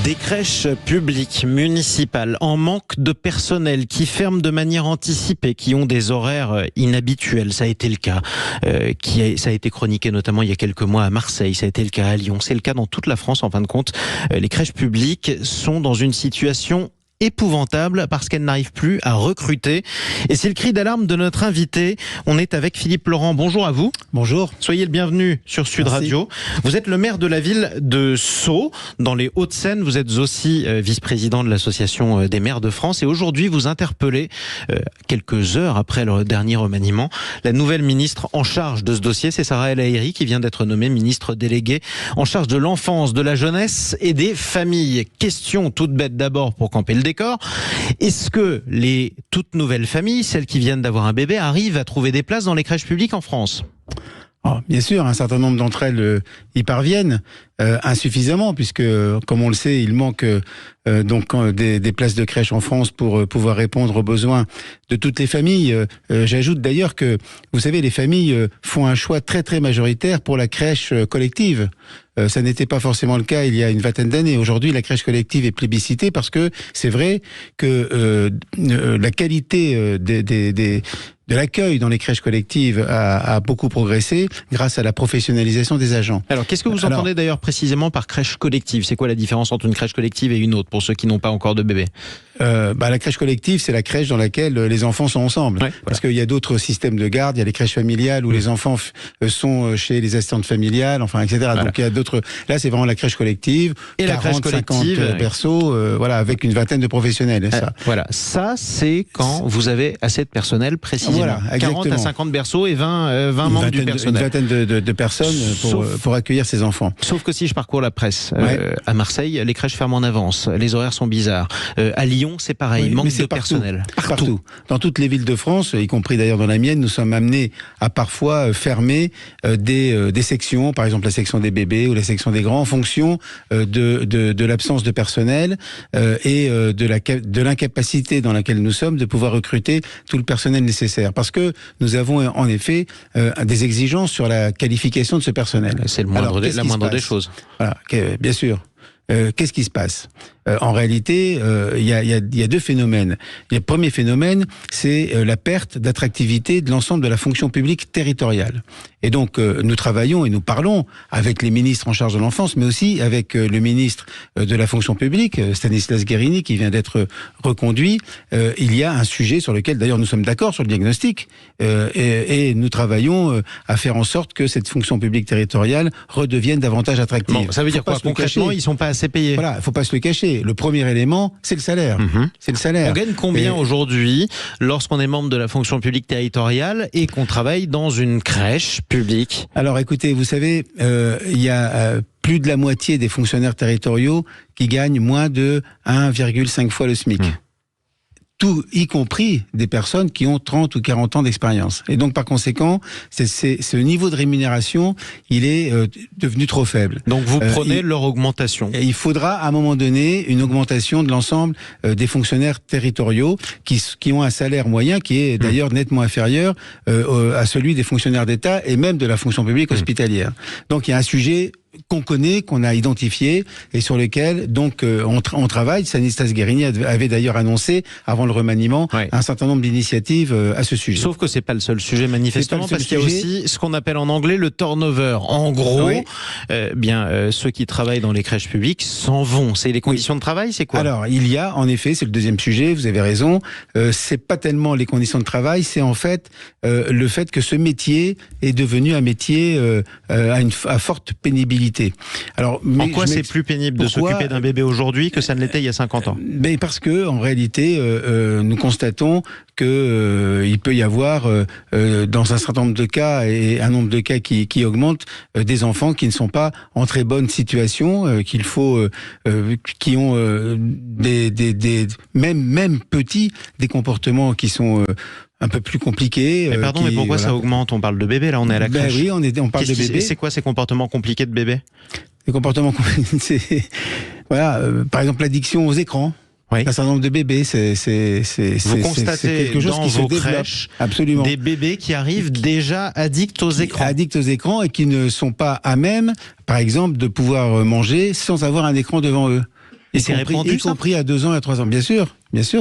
Des crèches publiques, municipales, en manque de personnel, qui ferment de manière anticipée, qui ont des horaires inhabituels. Ça a été le cas. Ça a été chroniqué notamment il y a quelques mois à Marseille. Ça a été le cas à Lyon. C'est le cas dans toute la France en fin de compte. Les crèches publiques sont dans une situation épouvantable parce qu'elle n'arrive plus à recruter. Et c'est le cri d'alarme de notre invité. On est avec Philippe Laurent. Bonjour à vous. Bonjour. Soyez le bienvenu sur Sud Radio. Vous êtes le maire de la ville de Sceaux, dans les Hauts-de-Seine. Vous êtes aussi vice-président de l'Association des maires de France. Et aujourd'hui, vous interpellez, quelques heures après le dernier remaniement, la nouvelle ministre en charge de ce dossier. C'est Sarah El Haïry qui vient d'être nommée ministre déléguée en charge de l'enfance, de la jeunesse et des familles. Question toute bête d'abord pour camper le décor. Est-ce que les toutes nouvelles familles, celles qui viennent d'avoir un bébé, arrivent à trouver des places dans les crèches publiques en France ? Bien sûr, un certain nombre d'entre elles y parviennent, insuffisamment, puisque, comme on le sait, il manque des places de crèche en France pour pouvoir répondre aux besoins de toutes les familles. J'ajoute d'ailleurs que, vous savez, les familles font un choix très très majoritaire pour la crèche collective. Ça n'était pas forcément le cas il y a une vingtaine d'années. Aujourd'hui, la crèche collective est plébiscitée parce que c'est vrai que la qualité de l'accueil dans les crèches collectives a beaucoup progressé grâce à la professionnalisation des agents. Alors, qu'est-ce que vous entendez d'ailleurs précisément par crèche collective ? C'est quoi la différence entre une crèche collective et une autre, pour ceux qui n'ont pas encore de bébé ? La crèche collective, c'est la crèche dans laquelle les enfants sont ensemble. Ouais, parce qu'il y a d'autres systèmes de garde. Il y a les crèches familiales où les enfants sont chez les assistantes familiales, enfin, etc. Voilà. Donc il y a d'autres. Là, c'est vraiment la crèche collective. Et 40, la crèche collective, 50 berceaux, avec une vingtaine de professionnels. Voilà, ça c'est quand vous avez assez de personnel précisément. Voilà, 40 à 50 berceaux et 20 membres du personnel. Une vingtaine de personnes pour accueillir ces enfants. Sauf que si je parcours la presse, à Marseille, les crèches ferment en avance. Les horaires sont bizarres. À Lyon, c'est pareil, manque de personnel. Partout. Dans toutes les villes de France, y compris d'ailleurs dans la mienne, nous sommes amenés à parfois fermer des sections, par exemple la section des bébés ou la section des grands, en fonction de l'absence de personnel et de l'incapacité dans laquelle nous sommes de pouvoir recruter tout le personnel nécessaire. Parce que nous avons en effet des exigences sur la qualification de ce personnel. C'est la moindre des choses. Voilà, bien sûr. Qu'est-ce qui se passe ? En réalité, il y a deux phénomènes. Le premier phénomène, c'est la perte d'attractivité de l'ensemble de la fonction publique territoriale. Et donc, nous travaillons et nous parlons avec les ministres en charge de l'enfance, mais aussi avec le ministre de la fonction publique, Stanislas Guerini, qui vient d'être reconduit. Il y a un sujet sur lequel, d'ailleurs, nous sommes d'accord sur le diagnostic, et nous travaillons à faire en sorte que cette fonction publique territoriale redevienne davantage attractive. Bon, ça veut dire quoi ? Concrètement, ils sont pas assez payés. Voilà, il faut pas se le cacher. Le premier élément, c'est le salaire. C'est le salaire. On gagne combien aujourd'hui lorsqu'on est membre de la fonction publique territoriale et qu'on travaille dans une crèche publique ? Alors écoutez, vous savez, il y a plus de la moitié des fonctionnaires territoriaux qui gagnent moins de 1,5 fois le SMIC. Tout, y compris des personnes qui ont 30 ou 40 ans d'expérience. Et donc, par conséquent, ce niveau de rémunération, il est devenu trop faible. Donc, vous prenez leur augmentation. Et il faudra, à un moment donné, une augmentation de l'ensemble des fonctionnaires territoriaux qui ont un salaire moyen qui est d'ailleurs nettement inférieur à celui des fonctionnaires d'État et même de la fonction publique hospitalière. Donc, il y a un sujet qu'on connaît, qu'on a identifié et sur lequel donc on travaille. Stanislas Guerini avait d'ailleurs annoncé avant le remaniement un certain nombre d'initiatives à ce sujet. Sauf que c'est pas le seul sujet manifestement, parce qu'il y a aussi ce qu'on appelle en anglais le turnover. En gros, ceux qui travaillent dans les crèches publiques s'en vont. C'est les conditions de travail, c'est quoi ? Alors il y a en effet, c'est le deuxième sujet. Vous avez raison. C'est pas tellement les conditions de travail, c'est en fait le fait que ce métier est devenu un métier à forte pénibilité. Alors, en quoi c'est plus pénible de s'occuper d'un bébé aujourd'hui que ça ne l'était il y a 50 ans ? Mais parce que, en réalité, nous constatons que il peut y avoir, dans un certain nombre de cas, et un nombre de cas qui augmente, des enfants qui ne sont pas en très bonne situation, qui ont même petits, des comportements qui sont un peu plus compliqué. Mais pardon, mais pourquoi ça augmente ? On parle de bébé, là, on est à la crèche. Oui, on parle de bébé. C'est quoi ces comportements compliqués de bébé ? Les comportements compliqués, c'est... par exemple, l'addiction aux écrans. Un certain nombre de bébés, vous constatez quelque chose dans qui se vos développe. crèches Absolument. Des bébés qui arrivent déjà addicts aux écrans. Addicts aux écrans et qui ne sont pas à même, par exemple, de pouvoir manger sans avoir un écran devant eux. Et c'est répandu, y compris à 2 ans et à 3 ans. Bien sûr,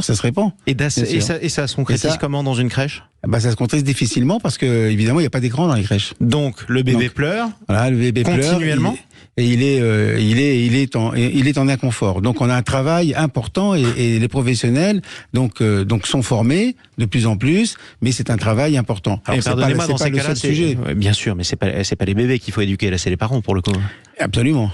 ça se répand. Et ça se concrétise comment dans une crèche? Ça se concrétise difficilement parce que évidemment il n'y a pas d'écran dans les crèches. Donc le bébé pleure. Voilà, le bébé continuellement. Pleure, et il est en inconfort. Donc on a un travail important et les professionnels donc sont formés de plus en plus, mais c'est un travail important. Alors, pardonnez-moi, dans ces cas-là, sujet. Bien sûr, mais c'est pas les bébés qu'il faut éduquer, là c'est les parents pour le coup. Absolument.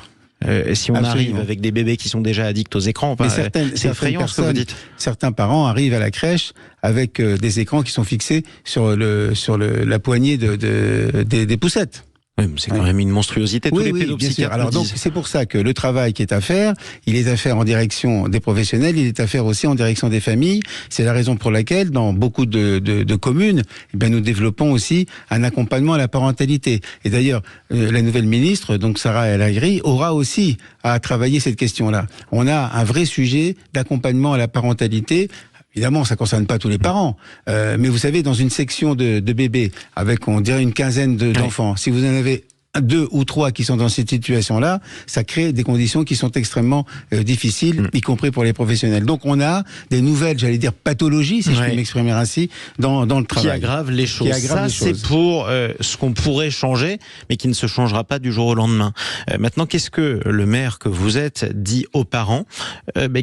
Si on arrive avec des bébés qui sont déjà addicts aux écrans, c'est effrayant ce que vous dites. Certains parents arrivent à la crèche avec des écrans qui sont fixés sur la poignée des poussettes. Oui, c'est quand même une monstruosité. Tous les pédopsychiatres. Alors donc c'est pour ça que le travail qui est à faire, il est à faire en direction des professionnels, il est à faire aussi en direction des familles. C'est la raison pour laquelle dans beaucoup de communes, nous développons aussi un accompagnement à la parentalité. Et d'ailleurs, la nouvelle ministre, donc Sarah El Haïry, aura aussi à travailler cette question-là. On a un vrai sujet d'accompagnement à la parentalité. Évidemment, ça concerne pas tous les parents, mais vous savez, dans une section de bébés avec, on dirait, une quinzaine d'enfants, si vous en avez 2 ou 3 qui sont dans cette situation-là, ça crée des conditions qui sont extrêmement difficiles, y compris pour les professionnels. Donc on a des nouvelles, j'allais dire, pathologies, si je puis m'exprimer ainsi, dans le travail. Qui aggravent les choses. Ça, c'est pour ce qu'on pourrait changer, mais qui ne se changera pas du jour au lendemain. Maintenant, qu'est-ce que le maire que vous êtes dit aux parents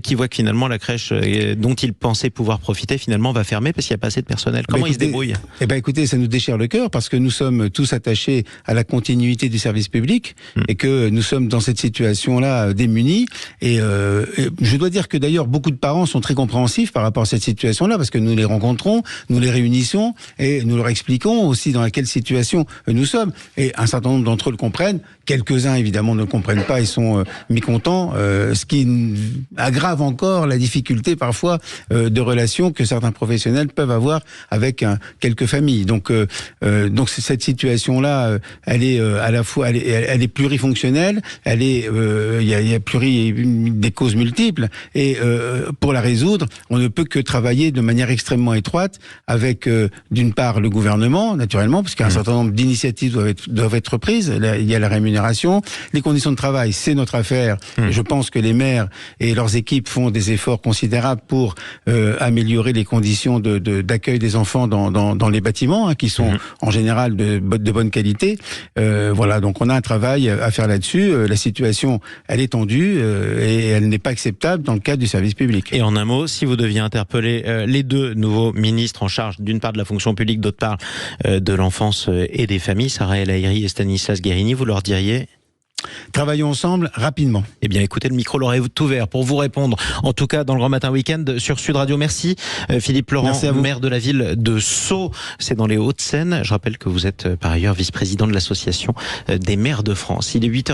qui voient que finalement la crèche dont ils pensaient pouvoir profiter, finalement, va fermer parce qu'il n'y a pas assez de personnel? Comment ils se débrouillent? Écoutez, ça nous déchire le cœur parce que nous sommes tous attachés à la continuité du service public et que nous sommes dans cette situation-là démunis. Et je dois dire que d'ailleurs beaucoup de parents sont très compréhensifs par rapport à cette situation-là parce que nous les rencontrons, nous les réunissons et nous leur expliquons aussi dans quelle situation nous sommes. Et un certain nombre d'entre eux le comprennent. Quelques-uns évidemment ne le comprennent pas et sont mécontents, ce qui aggrave encore la difficulté parfois de relations que certains professionnels peuvent avoir avec quelques familles. Donc cette situation-là, elle est à la fois, elle est plurifonctionnelle, il y a des causes multiples, et pour la résoudre, on ne peut que travailler de manière extrêmement étroite avec, d'une part, le gouvernement, naturellement, parce qu'un certain nombre d'initiatives doivent être prises. Là, il y a la rémunération, les conditions de travail, c'est notre affaire. Je pense que les maires et leurs équipes font des efforts considérables pour améliorer les conditions d'accueil des enfants dans les bâtiments, qui sont en général de bonne qualité. Voilà, donc on a un travail à faire là-dessus. La situation, elle est tendue et elle n'est pas acceptable dans le cadre du service public. Et en un mot, si vous deviez interpeller les 2 nouveaux ministres en charge d'une part de la fonction publique, d'autre part de l'enfance et des familles, Sarah El Haïry et Stanislas Guerini, vous leur diriez? Travaillons ensemble rapidement. Eh bien, écoutez, le micro leur est ouvert pour vous répondre. En tout cas, dans le Grand Matin Week-end sur Sud Radio. Merci Philippe Laurent, maire de la ville de Sceaux. C'est dans les Hauts-de-Seine. Je rappelle que vous êtes par ailleurs vice-président de l'association des maires de France. Il est 8h.